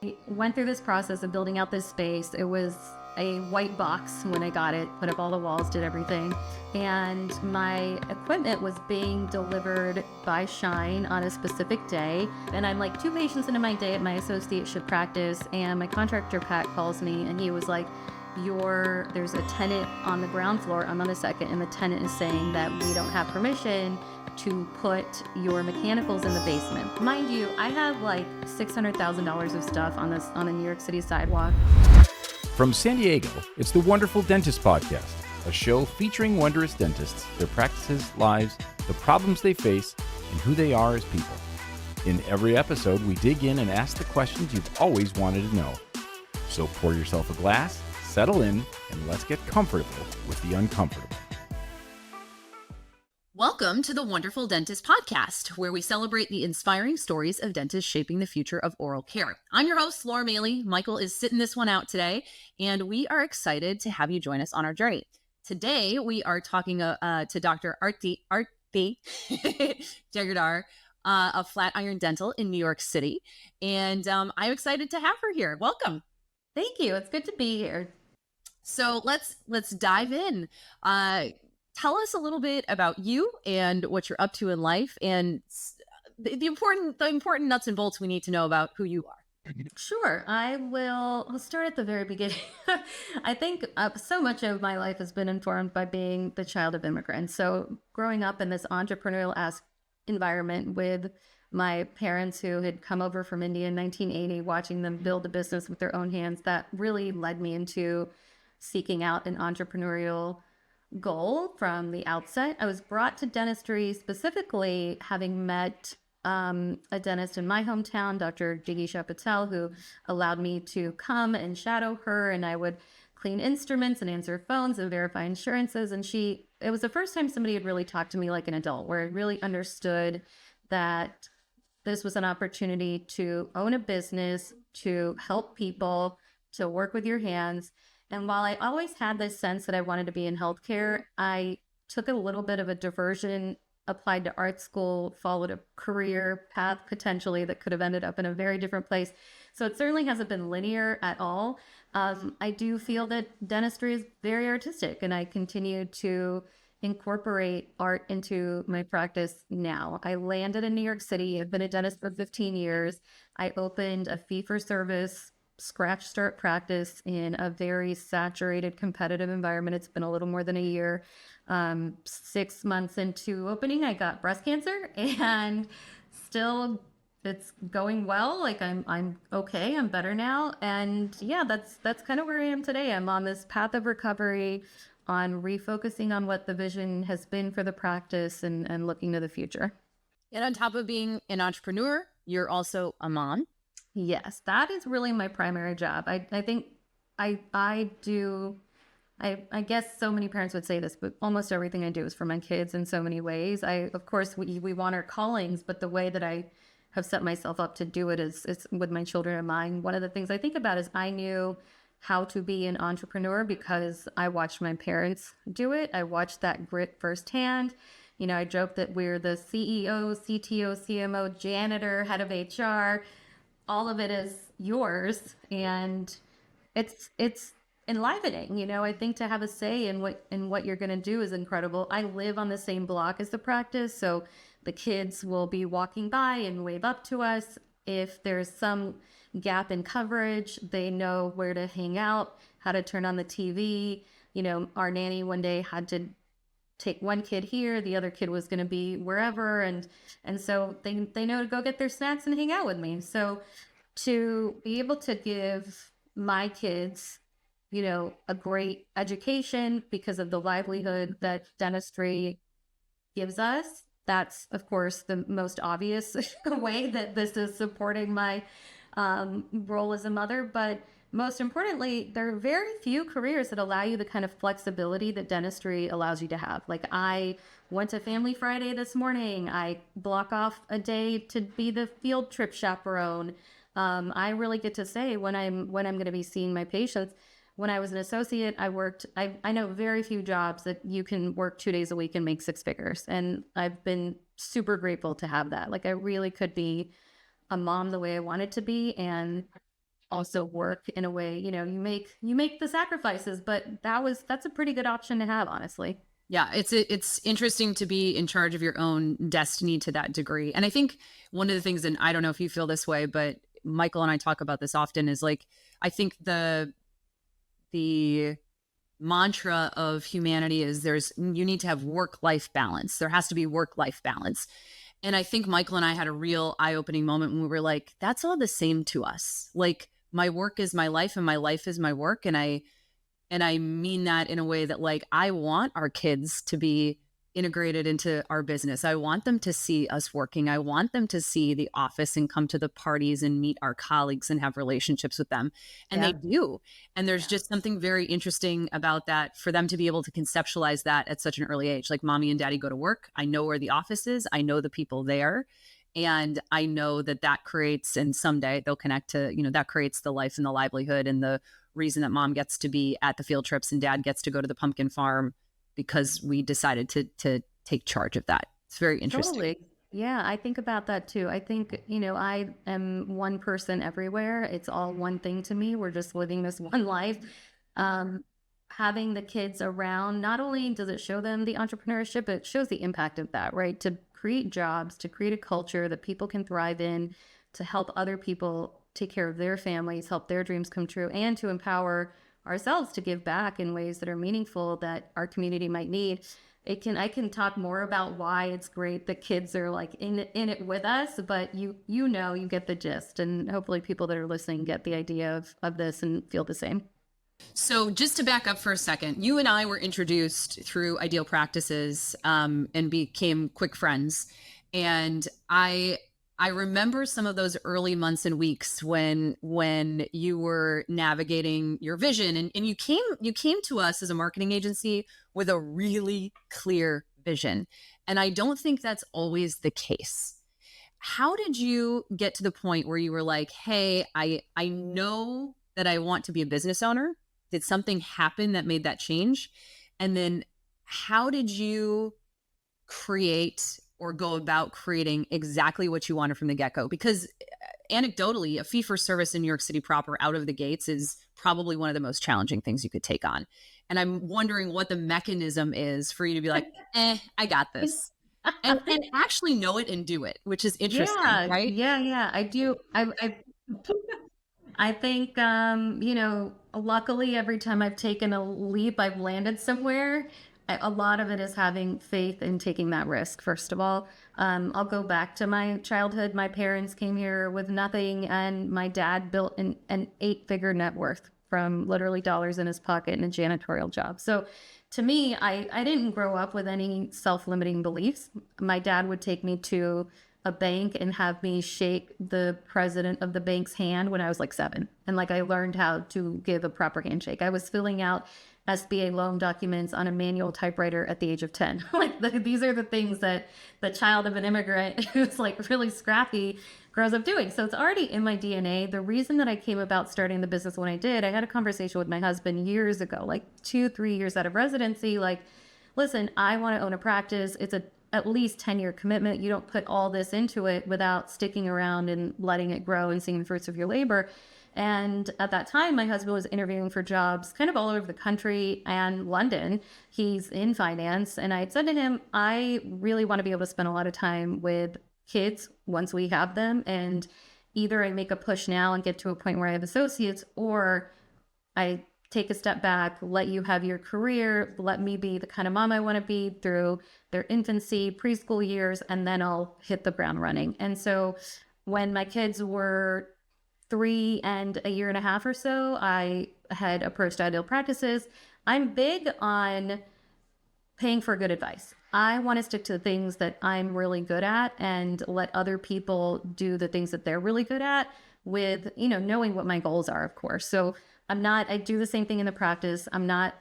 I went through this process of building out this space. It was a white box when I got it, put up all the walls, did everything. And my equipment was being delivered by Shine on a specific day. And I'm like 2 patients into my day at my associate should practice. And my contractor, Pat, calls me and he was like, there's a tenant on the ground floor. I'm on the second, and the tenant is saying that we don't have permission to put your mechanicals in the basement. Mind you, I have like $600,000 of stuff on a New York City sidewalk. From San Diego, it's the Wonderful Dentist Podcast, a show featuring wondrous dentists, their practices, lives, the problems they face, and who they are as people. In every episode, we dig in and ask the questions you've always wanted to know. So pour yourself a glass, settle in, and let's get comfortable with the uncomfortable. Welcome to the Wonderful Dentist Podcast, where we celebrate the inspiring stories of dentists shaping the future of oral care. I'm your host, Laura Maly. Michael is sitting this one out today, and we are excited to have you join us on our journey. Today, we are talking to Dr. Arti Jagirdar of Flatiron Dental in New York City, and I'm excited to have her here. Welcome. Thank you. It's good to be here. So let's dive in. Tell us a little bit about you and what you're up to in life, and the important nuts and bolts we need to know about who you are. Sure. I'll start at the very beginning. I think so much of my life has been informed by being the child of immigrants. So growing up in this entrepreneurial environment with my parents who had come over from India in 1980, watching them build a business with their own hands, that really led me into seeking out an entrepreneurial goal from the outset. I was brought to dentistry specifically having met a dentist in my hometown, Dr. Jigisha Patel, who allowed me to come and shadow her, and I would clean instruments and answer phones and verify insurances. And it was the first time somebody had really talked to me like an adult, where I really understood that this was an opportunity to own a business, to help people, to work with your hands. And while I always had this sense that I wanted to be in healthcare, I took a little bit of a diversion, applied to art school, followed a career path potentially that could have ended up in a very different place. So it certainly hasn't been linear at all. I do feel that dentistry is very artistic, and I continue to incorporate art into my practice now. I landed in New York City. I've been a dentist for 15 years. I opened a fee-for-service scratch start practice in a very saturated competitive environment. It's been a little more than a year. 6 months into opening, I got breast cancer, and still it's going well. Like I'm okay. I'm better now. And yeah, that's kind of where I am today. I'm on this path of recovery, on refocusing on what the vision has been for the practice and looking to the future. And on top of being an entrepreneur, you're also a mom. Yes, that is really my primary job. I think I guess so many parents would say this, but almost everything I do is for my kids in so many ways. Of course, we want our callings, but the way that I have set myself up to do it is with my children in mind. One of the things I think about is I knew how to be an entrepreneur because I watched my parents do it. I watched that grit firsthand. You know, I joke that we're the CEO, CTO, CMO, janitor, head of HR. All of it is yours, and it's enlivening. You know, I think to have a say in what you're going to do is incredible. I live on the same block as the practice, so the kids will be walking by and wave up to us. If there's some gap in coverage, they know where to hang out, how to turn on the TV. You know, our nanny one day had to take one kid here, the other kid was going to be wherever, and so they know to go get their snacks and hang out with me. So to be able to give my kids, you know, a great education because of the livelihood that dentistry gives us, that's of course the most obvious way that this is supporting my role as a mother. But most importantly, there are very few careers that allow you the kind of flexibility that dentistry allows you to have. Like, I went to Family Friday this morning. I block off a day to be the field trip chaperone. I really get to say when I'm going to be seeing my patients. When I was an associate, I know very few jobs that you can work 2 days a week and make 6 figures. And I've been super grateful to have that. Like, I really could be a mom the way I wanted to be. And also work in a way, you make the sacrifices, but that's a pretty good option to have, honestly. Yeah, it's interesting to be in charge of your own destiny to that degree. And I think one of the things, and I don't know if you feel this way, but Michael and I talk about this often, is like, I think the mantra of humanity is you need to have work-life balance. There has to be work-life balance. And I think Michael and I had a real eye-opening moment when we were like, that's all the same to us. Like, my work is my life and my life is my work. And I mean that in a way that, like, I want our kids to be integrated into our business. I want them to see us working. I want them to see the office and come to the parties and meet our colleagues and have relationships with them. And Yeah. they do. And there's just something very interesting about that for them to be able to conceptualize that at such an early age. Like, mommy and daddy go to work. I know where the office is. I know the people there. And I know that creates, and someday they'll connect to, that creates the life and the livelihood and the reason that mom gets to be at the field trips and dad gets to go to the pumpkin farm, because we decided to take charge of that. It's very interesting. Totally. Yeah, I think about that too. I think, I am one person everywhere. It's all one thing to me. We're just living this one life. Having the kids around, not only does it show them the entrepreneurship, but it shows the impact of that, right? To create jobs, to create a culture that people can thrive in, to help other people take care of their families, help their dreams come true, and to empower ourselves to give back in ways that are meaningful that our community might need. I can talk more about why it's great that kids are like in it with us, but you get the gist, and hopefully people that are listening get the idea of this and feel the same. So just to back up for a second, you and I were introduced through Ideal Practices and became quick friends. And I remember some of those early months and weeks when you were navigating your vision, and you came to us as a marketing agency with a really clear vision. And I don't think that's always the case. How did you get to the point where you were like, hey, I know that I want to be a business owner? Did something happen that made that change? And then how did you create or go about creating exactly what you wanted from the get-go? Because anecdotally, a fee-for-service in New York City proper out of the gates is probably one of the most challenging things you could take on. And I'm wondering what the mechanism is for you to be like, I got this. and actually know it and do it, which is interesting, right? Yeah, I do. I think, luckily every time I've taken a leap, I've landed somewhere. A lot of it is having faith in taking that risk, first of all. I'll go back to my childhood. My parents came here with nothing, and my dad built an 8-figure net worth from literally dollars in his pocket and a janitorial job. So to me, I didn't grow up with any self-limiting beliefs. My dad would take me to a bank and have me shake the president of the bank's hand when I was like 7. And like, I learned how to give a proper handshake. I was filling out SBA loan documents on a manual typewriter at the age of 10. These are the things that the child of an immigrant who's like really scrappy grows up doing. So it's already in my DNA. The reason that I came about starting the business when I did, I had a conversation with my husband years ago, like 2-3 years out of residency. Like, listen, I want to own a practice. It's at least 10-year commitment. You don't put all this into it without sticking around and letting it grow and seeing the fruits of your labor. And at that time, my husband was interviewing for jobs kind of all over the country and London. He's in finance. And I had said to him, I really want to be able to spend a lot of time with kids once we have them. And either I make a push now and get to a point where I have associates, or I take a step back, let you have your career, let me be the kind of mom I want to be through their infancy, preschool years, and then I'll hit the ground running. And so when my kids were 3 and a year and a half or so, I had approached Ideal Practices. I'm big on paying for good advice. I want to stick to the things that I'm really good at and let other people do the things that they're really good at with, knowing what my goals are, of course. So I do the same thing in the practice. I'm not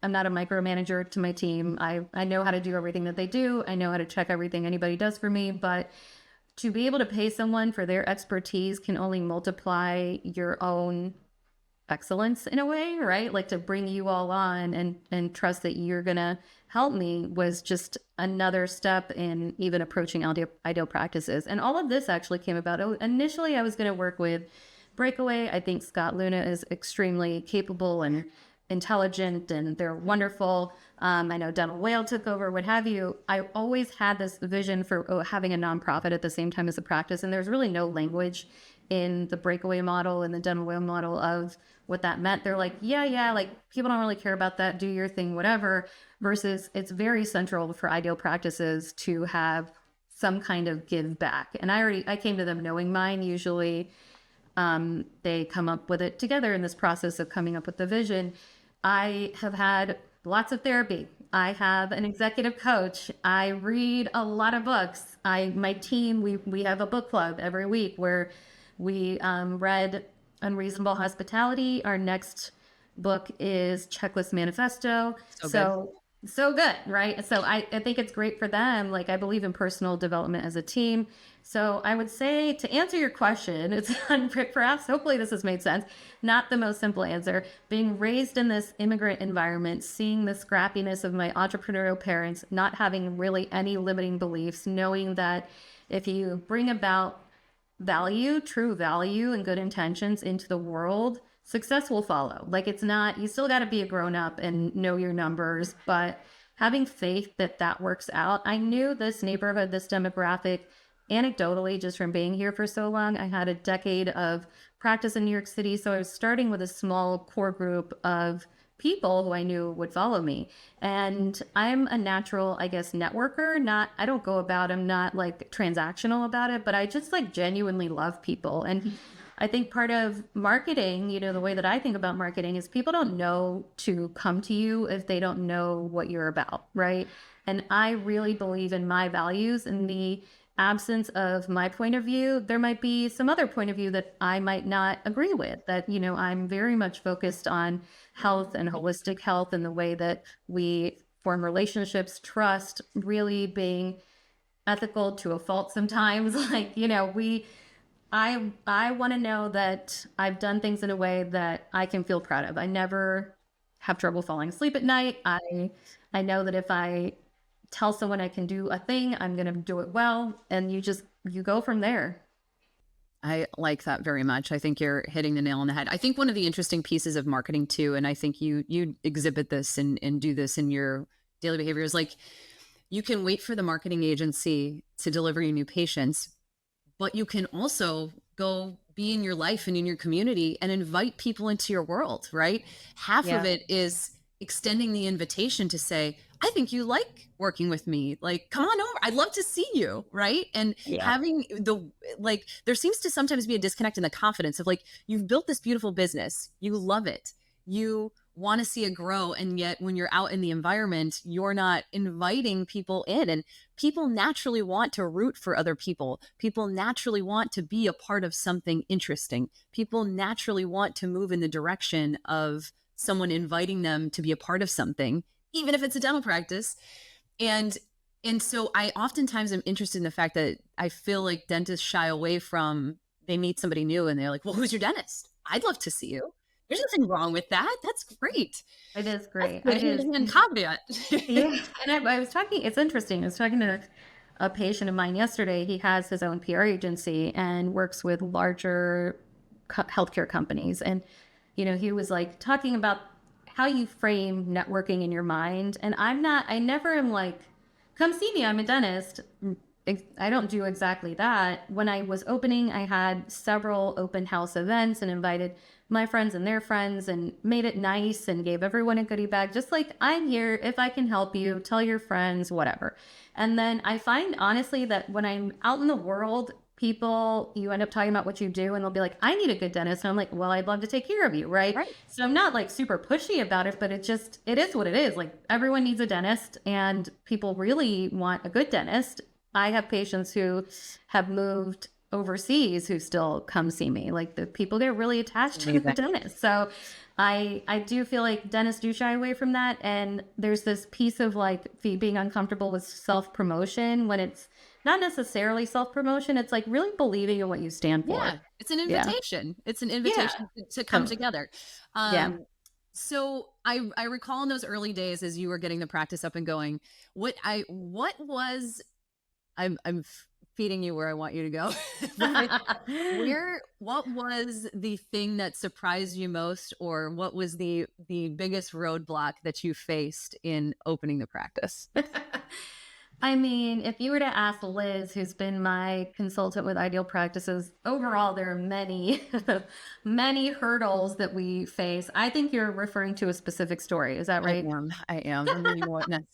a micromanager to my team. I know how to do everything that they do. I know how to check everything anybody does for me, but to be able to pay someone for their expertise can only multiply your own excellence in a way, right? Like, to bring you all on and trust that you're going to help me was just another step in even approaching Ideal Practices. And all of this actually came about. Initially, I was going to work with Breakaway. I think Scott Luna is extremely capable and intelligent, and they're wonderful. I know Dental Whale took over, what have you. I always had this vision for having a nonprofit at the same time as a practice, and there's really no language in the Breakaway model and the Dental Whale model of what that meant. They're like, yeah, like people don't really care about that, do your thing, whatever, versus it's very central for ideal practices to have some kind of give back. And I came to them knowing mine. Usually they come up with it together in this process of coming up with the vision. I have had lots of therapy. I have an executive coach. I read a lot of books. My team, we have a book club every week where we read Unreasonable Hospitality. Our next book is Checklist Manifesto. So good, right? So I think it's great for them. Like, I believe in personal development as a team. So I would say, to answer your question, it's perhaps, hopefully this has made sense, not the most simple answer. Being raised in this immigrant environment, seeing the scrappiness of my entrepreneurial parents, not having really any limiting beliefs, knowing that if you bring about value, true value and good intentions into the world, success will follow. Like, it's not, you still got to be a grown up and know your numbers, but having faith that that works out. I knew this neighborhood, this demographic, anecdotally, just from being here for so long. I had a decade of practice in New York City. So I was starting with a small core group of people who I knew would follow me. And I'm a natural, I guess, networker. I don't go about, I'm not like transactional about it, but I just like genuinely love people. And I think part of marketing, the way that I think about marketing is people don't know to come to you if they don't know what you're about, right? And I really believe in my values. In the absence of my point of view, there might be some other point of view that I might not agree with. That, I'm very much focused on health and holistic health and the way that we form relationships, trust, really being ethical to a fault sometimes. I want to know that I've done things in a way that I can feel proud of. I never have trouble falling asleep at night. I know that if I tell someone I can do a thing, I'm going to do it well. And you go from there. I like that very much. I think you're hitting the nail on the head. I think one of the interesting pieces of marketing too, and I think you exhibit this and do this in your daily behavior, is like, you can wait for the marketing agency to deliver you new patients, but you can also go be in your life and in your community and invite people into your world, right? Half of it is extending the invitation to say, I think you like working with me. Like, come on over. I'd love to see you. Right. And having there seems to sometimes be a disconnect in the confidence of like, you've built this beautiful business. You love it. You want to see it grow. And yet when you're out in the environment, you're not inviting people in, and people naturally want to root for other people. People naturally want to be a part of something interesting. People naturally want to move in the direction of someone inviting them to be a part of something, even if it's a dental practice. And so I oftentimes am interested in the fact that I feel like dentists shy away from, they meet somebody new and they're like, well, who's your dentist? I'd love to see you. There's nothing wrong with that. That's great. It is great. That's It is. And caveat. Yeah. And I was talking, it's interesting. I was talking to a patient of mine yesterday. He has his own PR agency and works with larger healthcare companies. And, he was like talking about how you frame networking in your mind. And I never am like, come see me, I'm a dentist. I don't do exactly that. When I was opening, I had several open house events and invited my friends and their friends and made it nice and gave everyone a goodie bag. Just like, I'm here if I can help you, tell your friends, whatever. And then I find honestly that when I'm out in the world, you end up talking about what you do and they'll be like, I need a good dentist. And I'm like, well, I'd love to take care of you. Right. So I'm not like super pushy about it, but it is what it is. Like, everyone needs a dentist and people really want a good dentist. I have patients who have moved overseas who still come see me. Like, the people get really attached to the dentist. So I do feel like dentists do shy away from that. And there's this piece of like being uncomfortable with self-promotion when it's not necessarily self-promotion. It's like really believing in what you stand for. Yeah, it's an invitation. It's an invitation to come together. So I recall in those early days as you were getting the practice up and going, I'm feeding you where I want you to go. What was the thing that surprised you most, or what was the biggest roadblock that you faced in opening the practice? I mean, if you were to ask Liz, who's been my consultant with Ideal Practices, overall, there are many, many hurdles that we face. I think you're referring to a specific story. Is that right? I am. I'm being witness.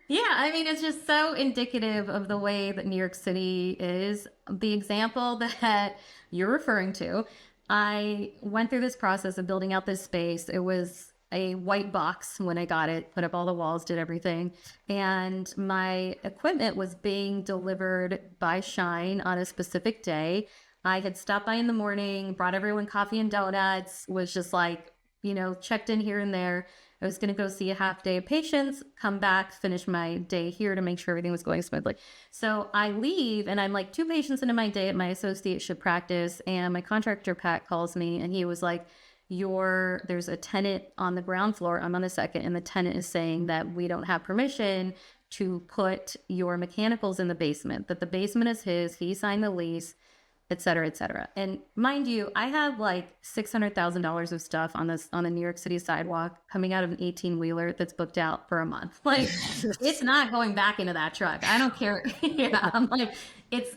Yeah, I mean, it's just so indicative of the way that New York City is. The example that you're referring to, I went through this process of building out this space. It was a white box when I got it, put up all the walls, did everything. And my equipment was being delivered by Shine on a specific day. I had stopped by in the morning, brought everyone coffee and donuts, was just like, checked in here and there. I was going to go see a half day of patients, come back, finish my day here to make sure everything was going smoothly. So I leave and I'm like 2 patients into my day at my associateship practice, and my contractor, Pat, calls me and he was like, there's a tenant on the ground floor. I'm on the second, and the tenant is saying that we don't have permission to put your mechanicals in the basement, that the basement is his, he signed the lease, et cetera, et cetera. And mind you, I have like $600,000 of stuff on the New York City sidewalk coming out of an 18-wheeler that's booked out for a month. Like, it's not going back into that truck. I don't care. Yeah, I'm like, it's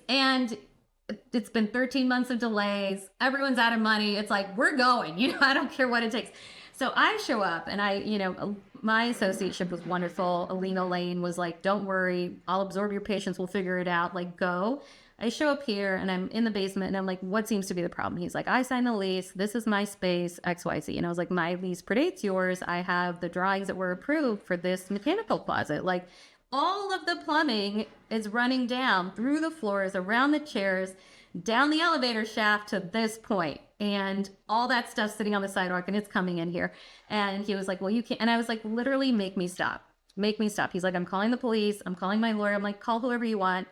been 13 months of delays. Everyone's out of money. It's like, we're going, I don't care what it takes. So I show up and my associateship was wonderful. Alina Lane was like, don't worry, I'll absorb your patients. We'll figure it out. Like, go. I show up here and I'm in the basement and I'm like, what seems to be the problem? He's like, I signed the lease. This is my space, XYZ. And I was like, my lease predates yours. I have the drawings that were approved for this mechanical closet. Like, all of the plumbing is running down through the floors, around the chairs, down the elevator shaft to this point, and all that stuff sitting on the sidewalk, and it's coming in here. And he was like, well, you can't. And I was like, literally, make me stop. Make me stop. He's like, I'm calling the police. I'm calling my lawyer. I'm like, call whoever you want.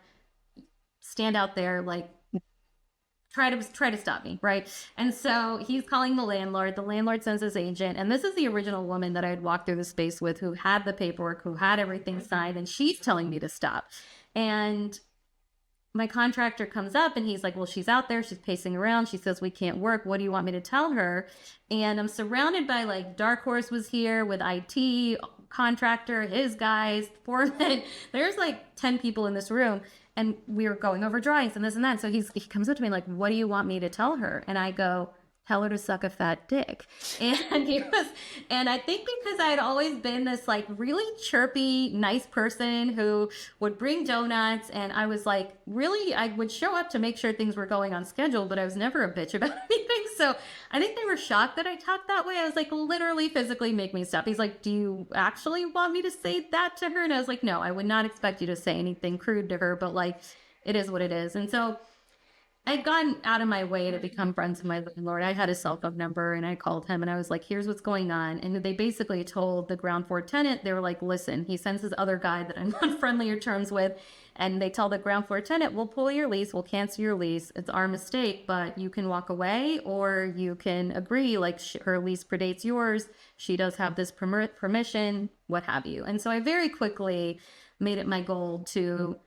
Stand out there, like, try to stop me, right? And so he's calling the landlord. The landlord sends his agent, and this is the original woman that I had walked through the space with, who had the paperwork, who had everything signed, and she's telling me to stop. And my contractor comes up and he's like, well, she's out there, she's pacing around, she says we can't work, what do you want me to tell her? And I'm surrounded by, like, Dark Horse was here with IT, contractor, his guys, foreman. There's like 10 people in this room, and we were going over drawings and this and that. So he comes up to me like, what do you want me to tell her? And I go, tell her to suck a fat dick. And I think because I had always been this like really chirpy, nice person who would bring donuts, and I was like, really, I would show up to make sure things were going on schedule, but I was never a bitch about anything. So I think they were shocked that I talked that way. I was like, literally, physically make me stop. He's like, do you actually want me to say that to her? And I was like, no, I would not expect you to say anything crude to her, but like, it is what it is. And so I'd gone out of my way to become friends with my landlord. I had his cell phone number and I called him and I was like, here's what's going on. And they basically told the ground floor tenant, they were like, listen, he sends his other guy that I'm on friendlier terms with. And they tell the ground floor tenant, we'll pull your lease, we'll cancel your lease. It's our mistake, but you can walk away or you can agree, like her lease predates yours. She does have this permission, what have you. And so I very quickly made it my goal to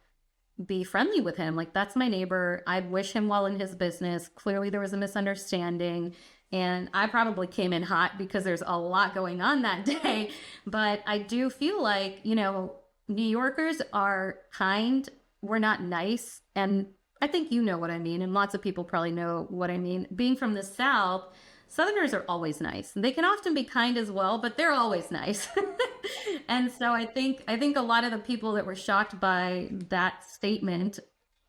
be friendly with him. Like, that's my neighbor. I'd wish him well in his business. Clearly there was a misunderstanding, and I probably came in hot because there's a lot going on that day. But I do feel like, New Yorkers are kind. We're not nice. And I think you know what I mean. And lots of people probably know what I mean. Being from the South, Southerners are always nice. They can often be kind as well, but they're always nice. And so I think a lot of the people that were shocked by that statement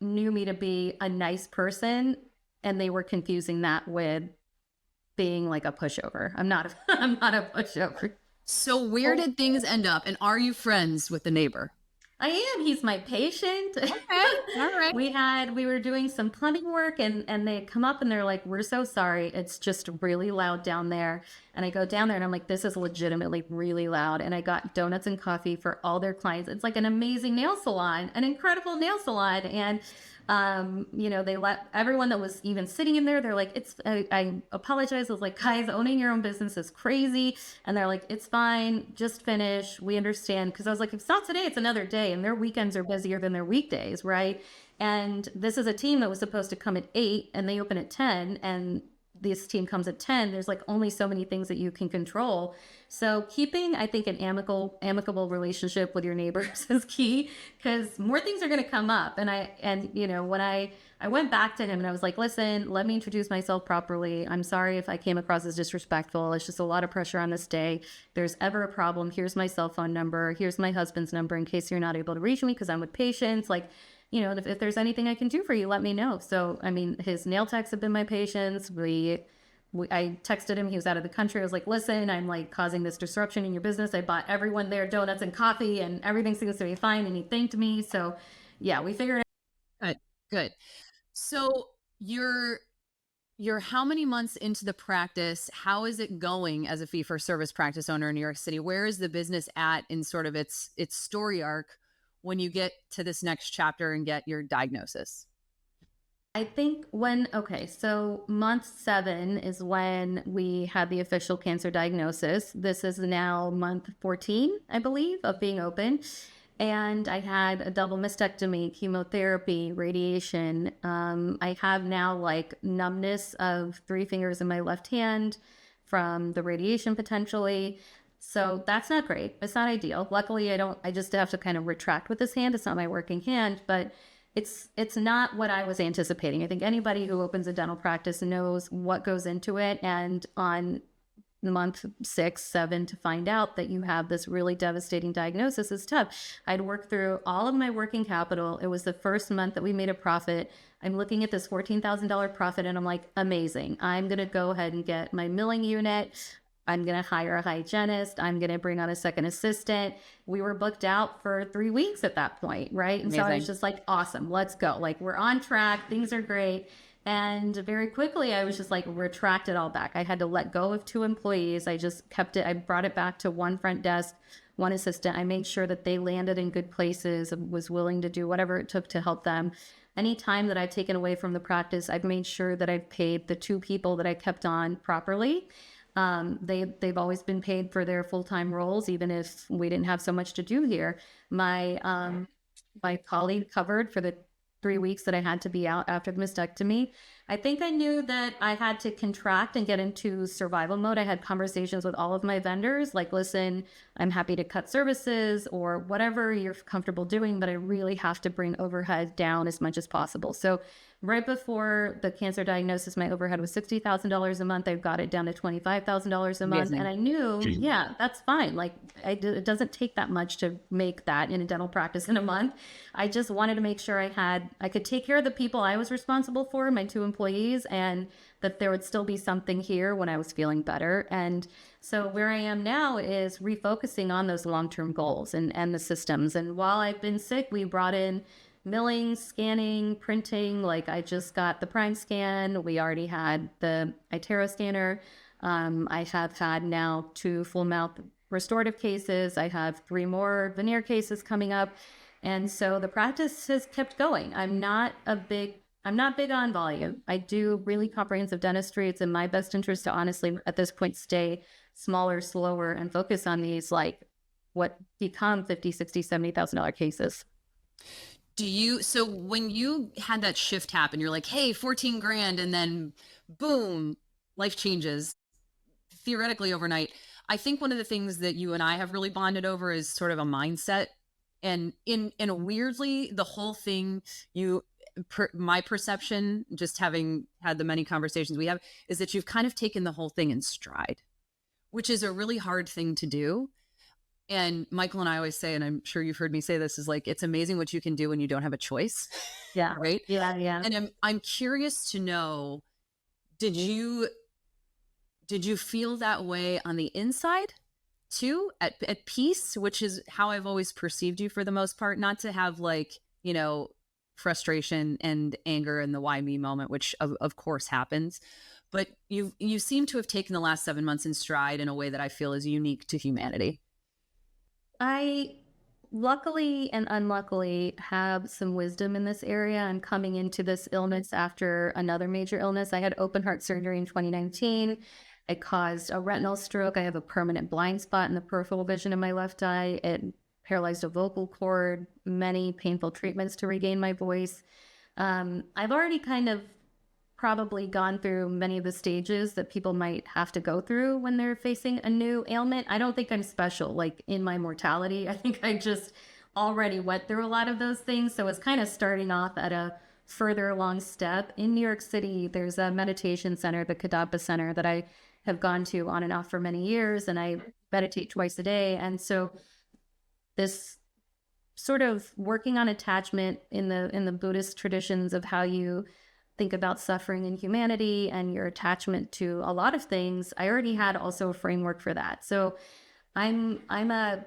knew me to be a nice person, and they were confusing that with being like a pushover. I'm not a pushover. So where did things end up, and are you friends with the neighbor? I am. He's my patient. Okay. All right. We were doing some plumbing work, and they come up and they're like, we're so sorry. It's just really loud down there. And I go down there and I'm like, this is legitimately really loud. And I got donuts and coffee for all their clients. It's like an amazing nail salon, an incredible nail salon. And They let everyone that was even sitting in there, they're like, I apologize. I was like, guys, owning your own business is crazy. And they're like, it's fine. Just finish. We understand. Cause I was like, if it's not today, it's another day. And their weekends are busier than their weekdays. Right. And this is a team that was supposed to come at 8 and they open at 10, and this team comes at 10. There's like only so many things that you can control. So keeping, I think, an amicable relationship with your neighbors is key, because more things are going to come up. When I went back to him and I was like, listen, let me introduce myself properly. I'm sorry if I came across as disrespectful. It's just a lot of pressure on this day. If there's ever a problem, here's my cell phone number. Here's my husband's number in case you're not able to reach me, because I'm with patients. Like, if there's anything I can do for you, let me know. So, I mean, his nail techs have been my patients. I texted him. He was out of the country. I was like, listen, I'm like causing this disruption in your business. I bought everyone there donuts and coffee, and everything seems to be fine. And he thanked me. So yeah, we figured it Good. Good. So you're how many months into the practice? How is it going as a fee-for-service practice owner in New York City? Where is the business at in sort of its story arc when you get to this next chapter and get your diagnosis? I think so month 7 is when we had the official cancer diagnosis. This is now month 14, I believe, of being open. And I had a double mastectomy, chemotherapy, radiation. I have now like numbness of 3 fingers in my left hand from the radiation potentially. So that's not great. It's not ideal. Luckily, I just have to kind of retract with this hand. It's not my working hand, but it's not what I was anticipating. I think anybody who opens a dental practice knows what goes into it. And on month 6, 7, to find out that you have this really devastating diagnosis is tough. I'd worked through all of my working capital. It was the first month that we made a profit. I'm looking at this $14,000 profit and I'm like, amazing. I'm going to go ahead and get my milling unit. I'm going to hire a hygienist. I'm going to bring on a second assistant. We were booked out for 3 weeks at that point, right? And Amazing. so I was just like, awesome, let's go. Like, we're on track. Things are great. And very quickly, I was just like, retract it all back. I had to let go of 2 employees. I just kept it. I brought it back to 1 front desk, 1 assistant. I made sure that they landed in good places and was willing to do whatever it took to help them. Any time that I've taken away from the practice, I've made sure that I've paid the 2 people that I kept on properly. They've always been paid for their full-time roles, even if we didn't have so much to do here. My colleague covered for the 3 weeks that I had to be out after the mastectomy. I think I knew that I had to contract and get into survival mode. I had conversations with all of my vendors, like, listen, I'm happy to cut services or whatever you're comfortable doing, but I really have to bring overhead down as much as possible. So right before the cancer diagnosis, my overhead was $60,000 a month. I've got it down to $25,000 a month. Amazing. And I knew, yeah, that's fine. Like, it doesn't take that much to make that in a dental practice in a month. I just wanted to make sure I could take care of the people I was responsible for, my 2 employees, and that there would still be something here when I was feeling better. And so where I am now is refocusing on those long-term goals and the systems. And while I've been sick, we brought in milling, scanning, printing. Like, I just got the Prime Scan. We already had the iTero scanner. I have had now 2 full mouth restorative cases. I have 3 more veneer cases coming up. And so the practice has kept going. I'm not big on volume. I do really comprehensive dentistry. It's in my best interest to honestly, at this point, stay smaller, slower, and focus on these, like, what become $50,000, $60,000, $70,000 cases. So when you had that shift happen, you're like, hey, 14 grand, and then boom, life changes theoretically overnight. I think one of the things that you and I have really bonded over is sort of a mindset. And in a weirdly, the whole thing, my perception, just having had the many conversations we have, is that you've kind of taken the whole thing in stride, which is a really hard thing to do. And Michael and I always say, and I'm sure you've heard me say this, is like, it's amazing what you can do when you don't have a choice. Yeah. Right. Yeah. Yeah. And I'm curious to know, did you feel that way on the inside too, at peace, which is how I've always perceived you for the most part, not to have like, frustration and anger and the why me moment, which of course happens, but you seem to have taken the last 7 months in stride in a way that I feel is unique to humanity. luckily and unluckily have some wisdom in this area. I'm coming into this illness after another major illness. I had open heart surgery in 2019. It caused a retinal stroke. I have a permanent blind spot in the peripheral vision in my left eye. It paralyzed a vocal cord, many painful treatments to regain my voice. I've already kind of probably gone through many of the stages that people might have to go through when they're facing a new ailment. I don't think I'm special, like in my mortality. I think I just already went through a lot of those things. So it's kind of starting off at a further along step. In New York City, there's a meditation center, the Kadapa Center, that I have gone to on and off for many years, and I meditate twice a day. And so this sort of working on attachment in the Buddhist traditions of how you think about suffering and humanity and your attachment to a lot of things, I already had also a framework for that. So I'm a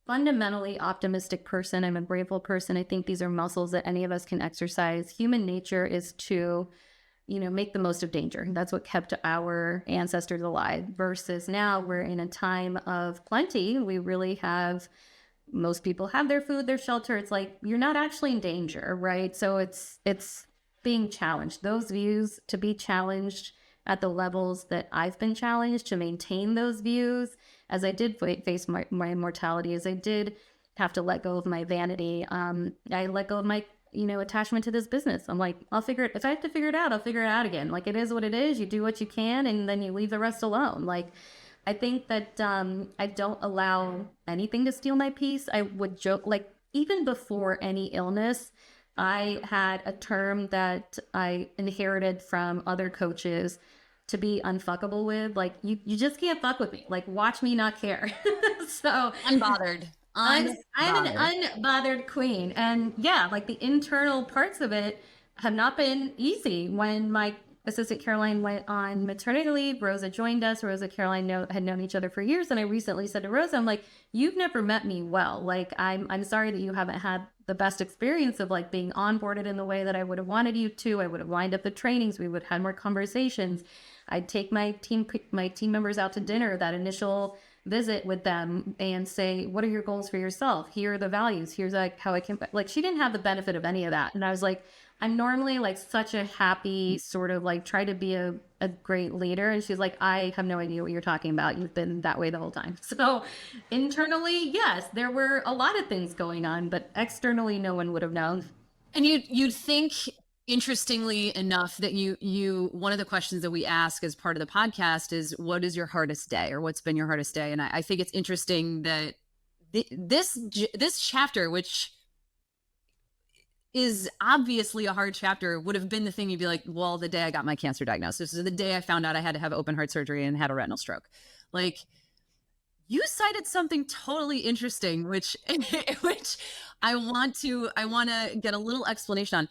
fundamentally optimistic person. I'm a grateful person. I think these are muscles that any of us can exercise. Human nature is to, make the most of danger. That's what kept our ancestors alive, versus now we're in a time of plenty. We really have, most people have their food, their shelter. It's like, you're not actually in danger, right? So it's being challenged. Those views, to be challenged at the levels that I've been challenged, to maintain those views, as I did face my mortality, as I did have to let go of my vanity. I let go of my, attachment to this business. I'm like, I'll figure it. If I have to figure it out, I'll figure it out again. Like, it is what it is. You do what you can, and then you leave the rest alone. Like, I think that I don't allow anything to steal my peace. I would joke, like, even before any illness, I had a term that I inherited from other coaches to be unfuckable with. Like, you just can't fuck with me. Like, watch me not care. So Unbothered. I'm an unbothered queen. And yeah, like, the internal parts of it have not been easy. When my assistant Caroline went on maternity leave, Rosa joined us. Rosa and Caroline had known each other for years. And I recently said to Rosa, I'm like, you've never met me well. Like, I'm sorry that you haven't had the best experience of, like, being onboarded in the way that I would have wanted you to. I would have lined up the trainings. We would have had more conversations. I'd take my team members out to dinner, that initial visit with them, and say, what are your goals for yourself? Here are the values. Here's like how I can, like, she didn't have the benefit of any of that. And I was like, I'm normally like such a happy sort of like try to be a great leader. And she's like, I have no idea what you're talking about. You've been that way the whole time. So internally, yes, there were a lot of things going on, but externally, no one would have known. And you'd think, interestingly enough, that you one of the questions that we ask as part of the podcast is, what is your hardest day, or what's been your hardest day? And I think it's interesting that this chapter, which is obviously a hard chapter, would have been the thing you'd be like, well, the day I got my cancer diagnosis, so the day I found out I had to have open heart surgery and had a retinal stroke. Like, you cited something totally interesting, which I want to get a little explanation on.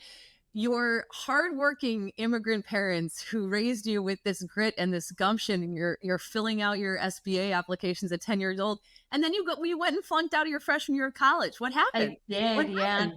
Your hardworking immigrant parents who raised you with this grit and this gumption, and you're filling out your SBA applications at 10 years old, and then you went and flunked out of your freshman year of college. What happened? I did, yeah.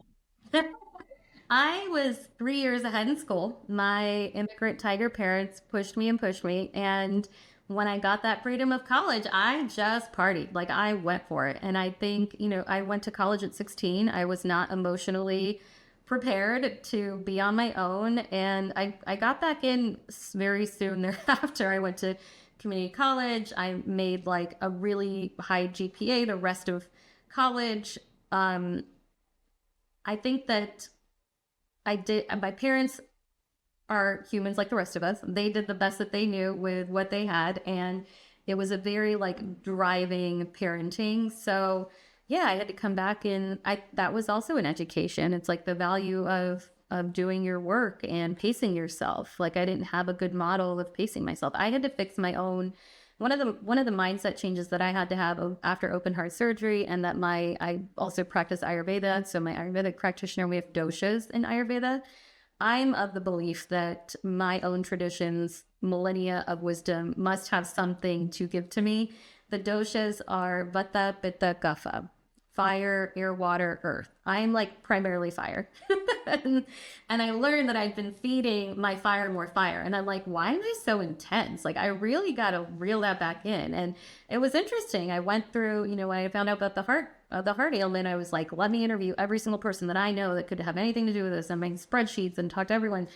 I was 3 years ahead in school. My immigrant tiger parents pushed me. And when I got that freedom of college, I just partied. Like, I went for it. And I think, I went to college at 16. I was not emotionally prepared to be on my own. And I got back in very soon thereafter. I went to community college. I made like a really high GPA the rest of college. I think that my parents are humans like the rest of us. They did the best that they knew with what they had. And it was a very like driving parenting. So yeah, I had to come back, and that was also an education. It's like the value of doing your work and pacing yourself. Like, I didn't have a good model of pacing myself. I had to fix my own. One of the mindset changes that I had to have after open heart surgery, and that I also practice Ayurveda. So my Ayurvedic practitioner, we have doshas in Ayurveda. I'm of the belief that my own traditions, millennia of wisdom, must have something to give to me. The doshas are Vata, Pitta, Kapha. Fire, air, water, earth. I'm like primarily fire. and I learned that I've been feeding my fire more fire. And I'm like, why am I so intense? Like, I really got to reel that back in. And it was interesting. I went through, when I found out about the heart the heart ailment, I was like, let me interview every single person that I know that could have anything to do with this and make spreadsheets and talk to everyone.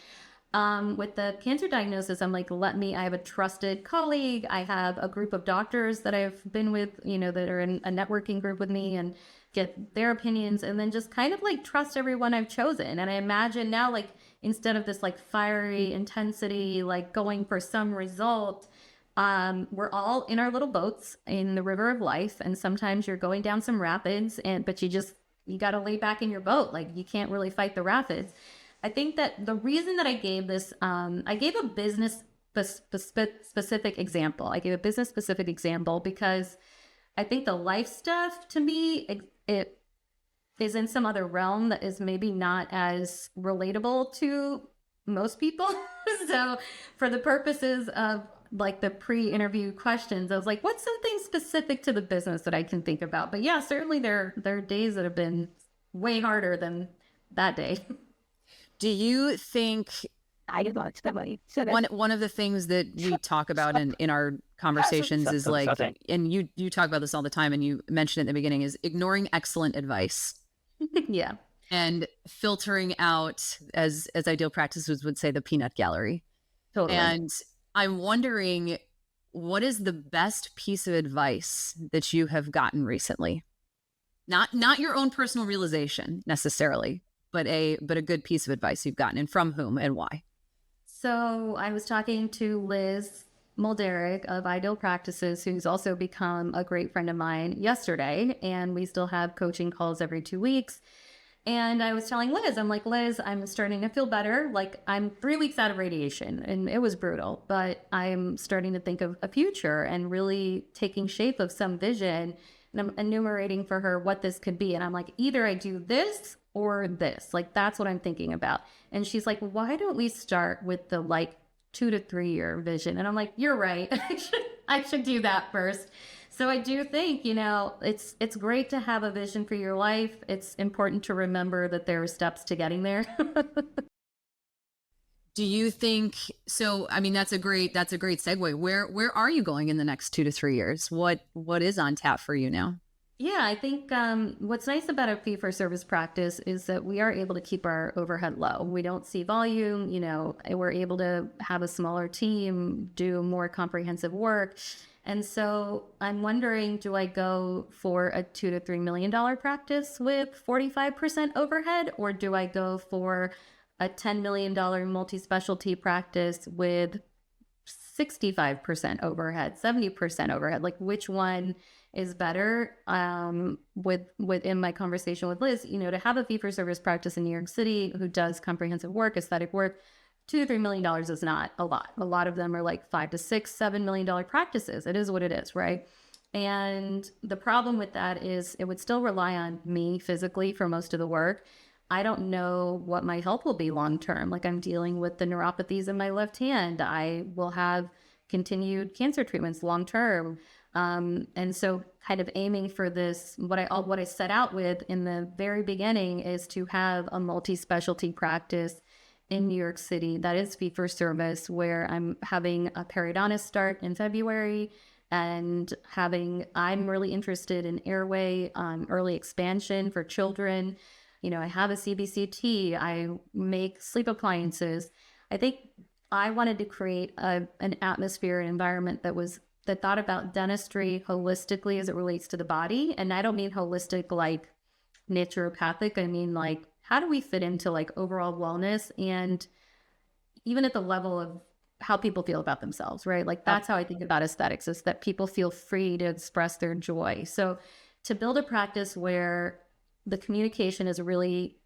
With the cancer diagnosis, I'm like, I have a trusted colleague. I have a group of doctors that I've been with, that are in a networking group with me, and get their opinions, and then just kind of like trust everyone I've chosen. And I imagine now, like, instead of this like fiery intensity, like going for some result, we're all in our little boats in the river of life. And sometimes you're going down some rapids, but you got to lay back in your boat. Like, you can't really fight the rapids. I think that the reason that I gave this, I gave a business specific example. I gave a business specific example because I think the life stuff, to me, it is in some other realm that is maybe not as relatable to most people. So for the purposes of like the pre-interview questions, I was like, what's something specific to the business that I can think about? But yeah, certainly there are days that have been way harder than that day. Do you think one of the things that we talk about in our conversations is like, and you talk about this all the time, and you mentioned it in the beginning, is ignoring excellent advice. Yeah. And filtering out, as ideal practices would say, the peanut gallery. Totally. And I'm wondering, what is the best piece of advice that you have gotten recently? Not your own personal realization necessarily, but a good piece of advice you've gotten, and from whom and why? So I was talking to Liz Mulderick of Ideal Practices, who's also become a great friend of mine, yesterday, and we still have coaching calls every 2 weeks. And I was telling Liz, I'm like, Liz, I'm starting to feel better. Like, I'm 3 weeks out of radiation, and it was brutal, but I'm starting to think of a future and really taking shape of some vision. And I'm enumerating for her what this could be. And I'm like, either I do this or this. Like, that's what I'm thinking about. And she's like, why don't we start with the like 2 to 3 year vision? And I'm like, you're right. I should do that first. So I do think, it's great to have a vision for your life. It's important to remember that there are steps to getting there. Do you think so? I mean, that's a great segue. Where are you going in the next 2 to 3 years? What is on tap for you now? Yeah, I think what's nice about a fee-for-service practice is that we are able to keep our overhead low. We don't see volume, we're able to have a smaller team, do more comprehensive work. And so I'm wondering, do I go for a $2 to $3 million practice with 45% overhead, or do I go for a $10 million multi-specialty practice with 65% overhead, 70% overhead? Like, which one is better? Within my conversation with Liz, to have a fee-for-service practice in New York City who does comprehensive work, aesthetic work, $2 to $3 million is not a lot. A lot of them are like $5 to $6, $7 million practices. It is what it is, right? And the problem with that is it would still rely on me physically for most of the work. I don't know what my health will be long term. Like, I'm dealing with the neuropathies in my left hand. I will have continued cancer treatments long term. And so kind of aiming for this, what I set out with in the very beginning is to have a multi-specialty practice in New York City that is fee for service, where I'm having a periodontist start in February, and I'm really interested in airway, early expansion for children. I have a CBCT, I make sleep appliances. I think I wanted to create an atmosphere, an environment that thought about dentistry holistically as it relates to the body. And I don't mean holistic like naturopathic. I mean, like, how do we fit into like overall wellness, and even at the level of how people feel about themselves, right? Like, that's how I think about aesthetics, is that people feel free to express their joy. So to build a practice where the communication is really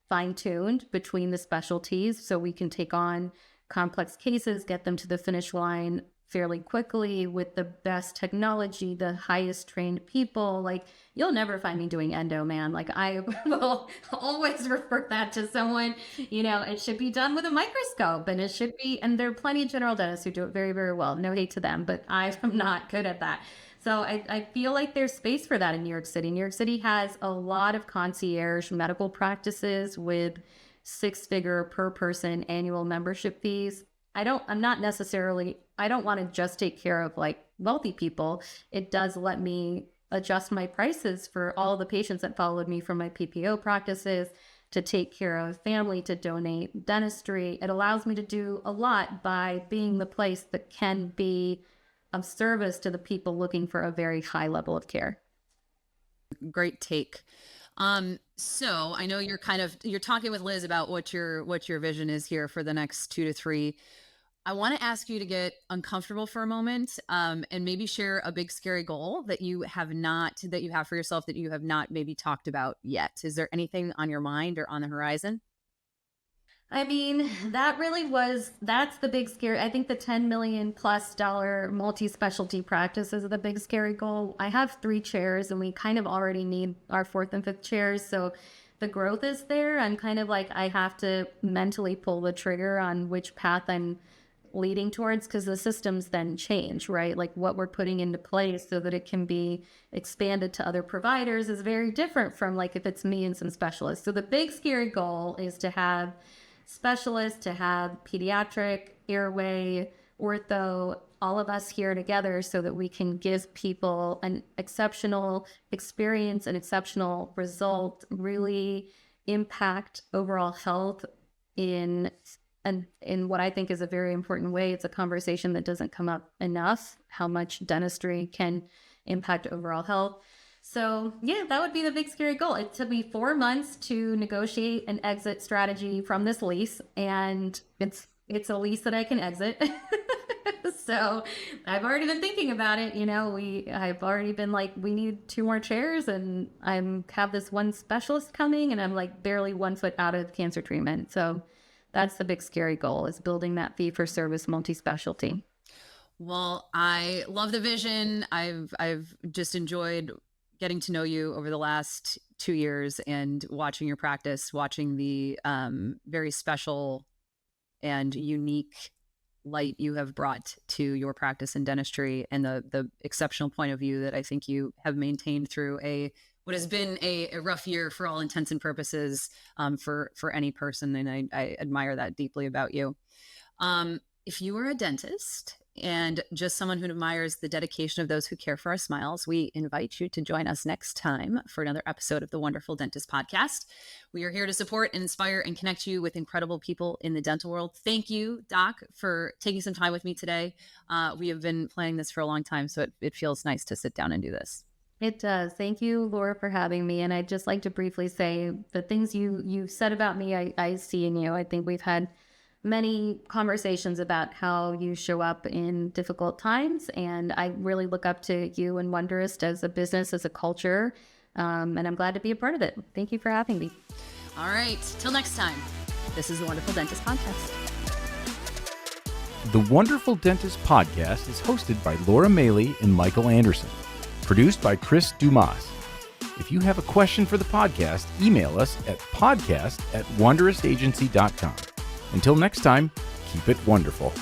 fine-tuned between the specialties, so we can take on complex cases, get them to the finish line fairly quickly with the best technology, the highest trained people. Like, you'll never find me doing endo, man. Like, I will always refer that to someone, it should be done with a microscope, and there are plenty of general dentists who do it very, very well. No hate to them, but I am not good at that. So I feel like there's space for that in New York City. New York City has a lot of concierge medical practices with 6-figure per person annual membership fees. I don't want to just take care of like wealthy people. It does let me adjust my prices for all the patients that followed me from my PPO practices, to take care of family, to donate dentistry. It allows me to do a lot by being the place that can be of service to the people looking for a very high level of care. Great take. So I know you're talking with Liz about what your vision is here for the next 2 to 3. I want to ask you to get uncomfortable for a moment, and maybe share a big scary goal that you have for yourself that you have not maybe talked about yet. Is there anything on your mind or on the horizon? I mean, that's the big scary. I think the $10 million plus multi-specialty practice is the big scary goal. I have 3 chairs and we kind of already need our 4th and 5th chairs. So the growth is there. I'm kind of like, I have to mentally pull the trigger on which path I'm leading towards, because the systems then change, right? Like what we're putting into place so that it can be expanded to other providers is very different from like if it's me and some specialists. So the big scary goal is to have specialists, to have pediatric, airway, ortho, all of us here together so that we can give people an exceptional experience, an exceptional result, really impact overall health in what I think is a very important way. It's a conversation that doesn't come up enough, how much dentistry can impact overall health. So yeah, that would be the big scary goal. It took me 4 months to negotiate an exit strategy from this lease, and it's a lease that I can exit. So I've already been thinking about it. I've already been like, we need 2 more chairs, and have this one specialist coming, and I'm like barely 1 foot out of cancer treatment. So that's the big scary goal, is building that fee-for-service multi-specialty. Well, I love the vision. I've just enjoyed getting to know you over the last 2 years and watching your practice, watching the very special and unique light you have brought to your practice in dentistry, and the exceptional point of view that I think you have maintained through what has been a rough year for all intents and purposes, for any person. And I admire that deeply about you. If you are a dentist and just someone who admires the dedication of those who care for our smiles, we invite you to join us next time for another episode of the Wonderful Dentist Podcast. We are here to support, inspire, and connect you with incredible people in the dental world. Thank you, Doc, for taking some time with me today. We have been planning this for a long time, so it feels nice to sit down and do this. It does. Thank you, Laura, for having me. And I'd just like to briefly say the things you said about me, I see in you. I think we've had many conversations about how you show up in difficult times, and I really look up to you and Wondrous as a business, as a culture, and I'm glad to be a part of it. Thank you for having me. All right. Till next time, this is the Wonderful Dentist Podcast. The Wonderful Dentist Podcast is hosted by Laura Maly and Michael Anderson. Produced by Chris Dumas. If you have a question for the podcast, email us at podcast@wondrousagency.com. Until next time, keep it wonderful.